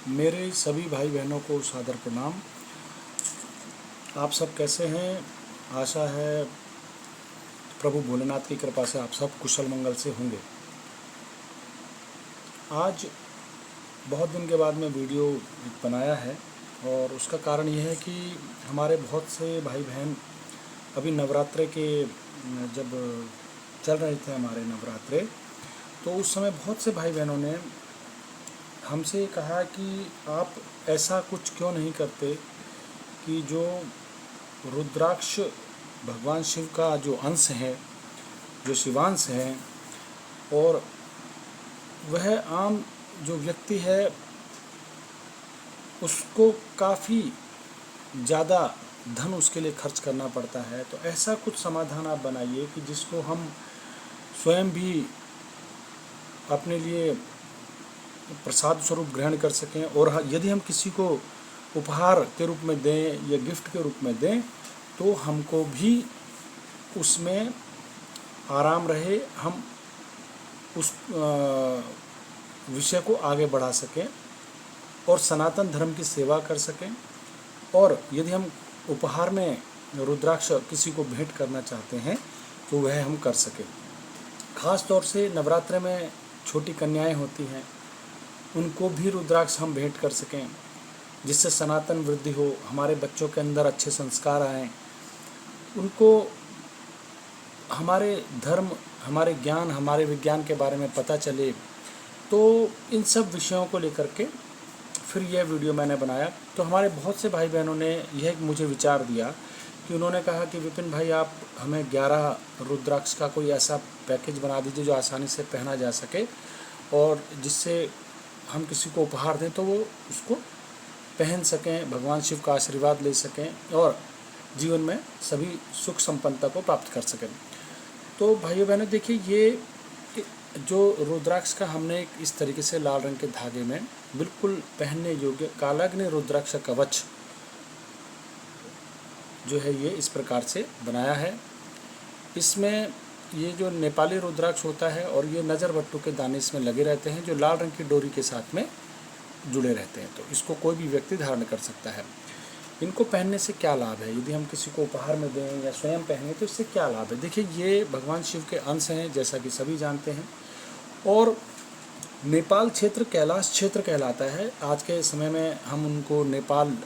मेरे सभी भाई बहनों को सादर प्रणाम। आप सब कैसे हैं? आशा है प्रभु भोलेनाथ की कृपा से आप सब कुशल मंगल से होंगे। आज बहुत दिन के बाद मैं वीडियो बनाया है और उसका कारण यह है कि हमारे बहुत से भाई बहन अभी नवरात्रे के जब चल रहे थे हमारे नवरात्रे, तो उस समय बहुत से भाई बहनों ने हमसे कहा कि आप ऐसा कुछ क्यों नहीं करते कि जो रुद्राक्ष भगवान शिव का जो अंश है, जो शिवांश है, और वह आम जो व्यक्ति है उसको काफ़ी ज़्यादा धन उसके लिए खर्च करना पड़ता है, तो ऐसा कुछ समाधान आप बनाइए कि जिसको हम स्वयं भी अपने लिए प्रसाद स्वरूप ग्रहण कर सकें, और यदि हम किसी को उपहार के रूप में दें या गिफ्ट के रूप में दें तो हमको भी उसमें आराम रहे, हम उस विषय को आगे बढ़ा सकें और सनातन धर्म की सेवा कर सकें। और यदि हम उपहार में रुद्राक्ष किसी को भेंट करना चाहते हैं तो वह हम कर सकें। ख़ास तौर से नवरात्रि में छोटी कन्याएं होती हैं, उनको भी रुद्राक्ष हम भेंट कर सकें, जिससे सनातन वृद्धि हो, हमारे बच्चों के अंदर अच्छे संस्कार आएँ, उनको हमारे धर्म, हमारे ज्ञान, हमारे विज्ञान के बारे में पता चले। तो इन सब विषयों को लेकर के फिर यह वीडियो मैंने बनाया। तो हमारे बहुत से भाई बहनों ने यह मुझे विचार दिया कि उन्होंने कहा कि विपिन भाई, आप हमें 11 रुद्राक्ष का कोई ऐसा पैकेज बना दीजिए जो आसानी से पहना जा सके और जिससे हम किसी को उपहार दें तो वो उसको पहन सकें, भगवान शिव का आशीर्वाद ले सकें और जीवन में सभी सुख संपन्नता को प्राप्त कर सकें। तो भाइयों बहनों, देखिए, ये जो रुद्राक्ष का हमने इस तरीके से लाल रंग के धागे में बिल्कुल पहनने योग्य कालाग्नि रुद्राक्ष कवच जो है ये इस प्रकार से बनाया है। इसमें ये जो नेपाली रुद्राक्ष होता है और ये नज़र बट्टू के दाने इसमें लगे रहते हैं जो लाल रंग की डोरी के साथ में जुड़े रहते हैं, तो इसको कोई भी व्यक्ति धारण कर सकता है। इनको पहनने से क्या लाभ है, यदि हम किसी को उपहार में दें या स्वयं पहने तो इससे क्या लाभ है? देखिए, ये भगवान शिव के अंश हैं, जैसा कि सभी जानते हैं, और नेपाल क्षेत्र कैलाश क्षेत्र कहलाता है। आज के समय में हम उनको नेपाल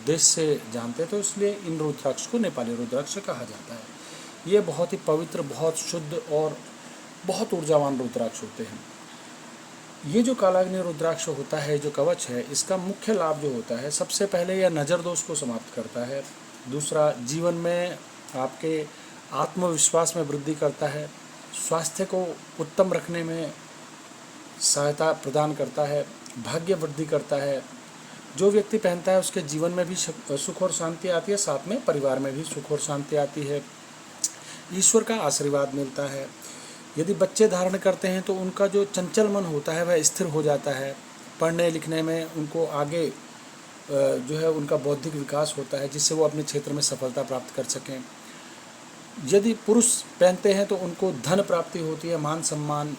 देश से जानते हैं, तो इसलिए इन रुद्राक्ष को नेपाली रुद्राक्ष कहा जाता है। ये बहुत ही पवित्र, बहुत शुद्ध और बहुत ऊर्जावान रुद्राक्ष होते हैं। ये जो कालाग्नि रुद्राक्ष होता है, जो कवच है, इसका मुख्य लाभ जो होता है, सबसे पहले यह नज़र दोष को समाप्त करता है। दूसरा, जीवन में आपके आत्मविश्वास में वृद्धि करता है, स्वास्थ्य को उत्तम रखने में सहायता प्रदान करता है, भाग्य वृद्धि करता है। जो व्यक्ति पहनता है उसके जीवन में भी सुख और शांति आती है, साथ में परिवार में भी सुख और शांति आती है, ईश्वर का आशीर्वाद मिलता है। यदि बच्चे धारण करते हैं तो उनका जो चंचल मन होता है वह स्थिर हो जाता है, पढ़ने लिखने में उनको आगे जो है उनका बौद्धिक विकास होता है, जिससे वो अपने क्षेत्र में सफलता प्राप्त कर सकें। यदि पुरुष पहनते हैं तो उनको धन प्राप्ति होती है, मान सम्मान,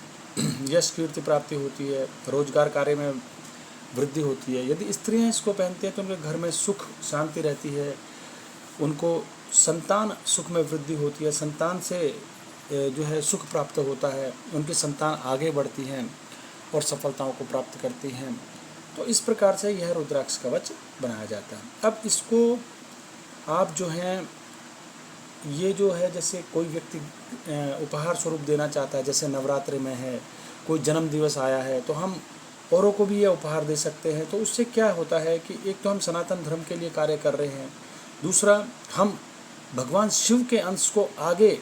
यश कीर्ति प्राप्ति होती है, रोजगार कार्य में वृद्धि होती है। यदि स्त्रियां इसको पहनती हैं तो उनके घर में सुख शांति रहती है, उनको संतान सुख में वृद्धि होती है, संतान से जो है सुख प्राप्त होता है, उनकी संतान आगे बढ़ती हैं और सफलताओं को प्राप्त करती हैं। तो इस प्रकार से यह रुद्राक्ष कवच बनाया जाता है। अब इसको आप जो हैं, ये जो है, जैसे कोई व्यक्ति उपहार स्वरूप देना चाहता है, जैसे नवरात्रि में है, कोई जन्म दिवस आया है, तो हम औरों को भी ये उपहार दे सकते हैं। तो उससे क्या होता है कि एक तो हम सनातन धर्म के लिए कार्य कर रहे हैं, दूसरा हम भगवान शिव के अंश को आगे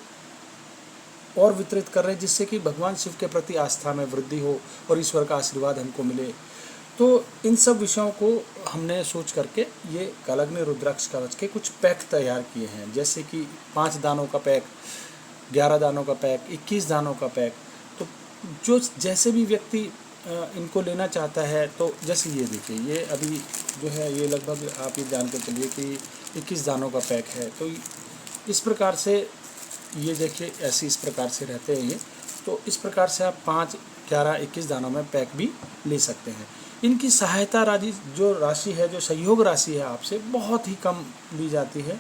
और वितरित कर रहे हैं, जिससे कि भगवान शिव के प्रति आस्था में वृद्धि हो और ईश्वर का आशीर्वाद हमको मिले। तो इन सब विषयों को हमने सोच करके ये कालाग्नि रुद्राक्ष कवच के कुछ पैक तैयार किए हैं, जैसे कि 5 दानों का पैक, 11 दानों का पैक, 21 दानों का पैक। तो जो जैसे भी व्यक्ति इनको लेना चाहता है, तो जैसे ये देखिए, ये अभी जो है ये लगभग आप ये जान के चलिए कि 21 दानों का पैक है। तो इस प्रकार से ये देखिए, ऐसे इस प्रकार से रहते हैं ये। तो इस प्रकार से आप 5 11-21 दानों में पैक भी ले सकते हैं। इनकी सहायता राशि है, जो सहयोग राशि है आपसे, बहुत ही कम ली जाती है।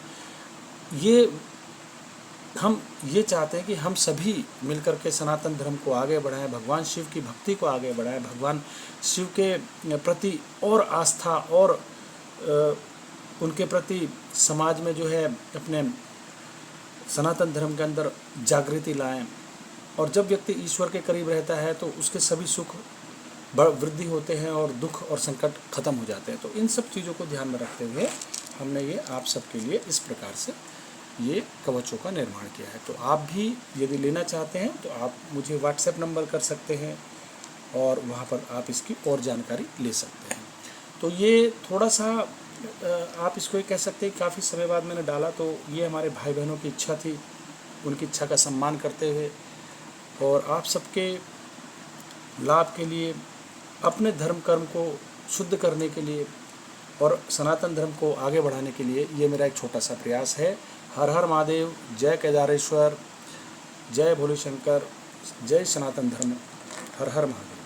हम ये चाहते हैं कि हम सभी मिलकर के सनातन धर्म को आगे बढ़ाएं, भगवान शिव की भक्ति को आगे बढ़ाएं, भगवान शिव के प्रति और आस्था और उनके प्रति समाज में जो है अपने सनातन धर्म के अंदर जागृति लाएं। और जब व्यक्ति ईश्वर के करीब रहता है तो उसके सभी सुख वृद्धि होते हैं और दुख और संकट खत्म हो जाते हैं। तो इन सब चीज़ों को ध्यान में रखते हुए हमने ये आप सबके लिए इस प्रकार से ये कवचों का निर्माण किया है। तो आप भी यदि लेना चाहते हैं तो आप मुझे व्हाट्सएप नंबर कर सकते हैं और वहाँ पर आप इसकी और जानकारी ले सकते हैं। तो ये थोड़ा सा आप इसको ये कह सकते हैं, काफ़ी समय बाद मैंने डाला, तो ये हमारे भाई बहनों की इच्छा थी, उनकी इच्छा का सम्मान करते हुए और आप सबके लाभ के लिए, अपने धर्म कर्म को शुद्ध करने के लिए और सनातन धर्म को आगे बढ़ाने के लिए ये मेरा एक छोटा सा प्रयास है। हर हर महादेव, जय केदारेश्वर, जय भोले शंकर, जय सनातन धर्म, हर हर महादेव।